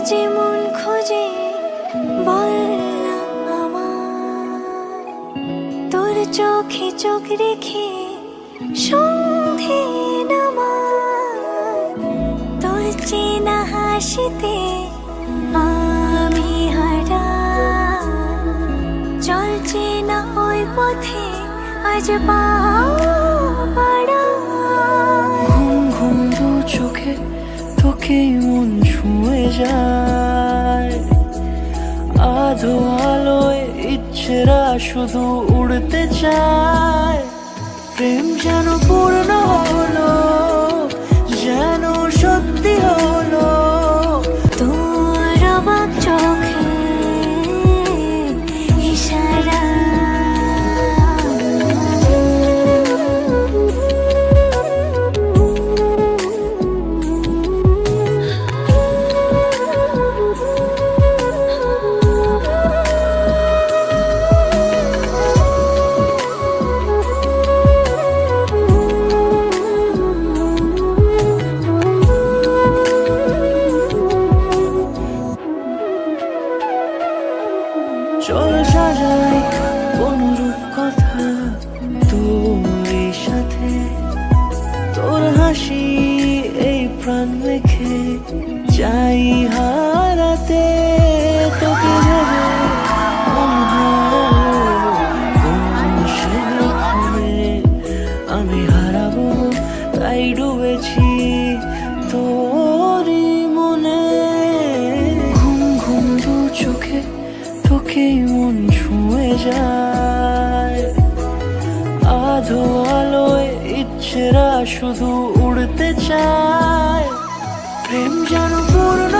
যে মন খোঁজে বল না আমায়, তোর চোখে চোখ রেখে সন্ধে নামায়, তোর চেনা হাসিতে আমি হারাই, চল চেনা ওই পথে আজ পা বাড়াই। ঘুম ঘুম দু চোখে তোকেই মন ছুঁয়ে যায়, আধো আলোয় ইচ্ছেরা শুধু উড়তে চায়। প্রেম যেন পূর্ণ হলো, যেন সত্যি হলো। তোর অবাক চোখে ইশারা, চল সাজাই অনুরূপ কথা তোর সাথে, তোর হাসি এই প্রাণ রেখে চাই হারাতে। তোকে ভেবে মন হারালো কোন সে লক্ষণে, আমি হারাবো তাই ডুবেছি তোরই মনে। ঘুম ঘুম দু চোখে তোকেই মন ছুঁয়ে যায়, আধো আলোয় ইচ্ছেরা শুধু উড়তে চায়। প্রেম যেন পূর্ণ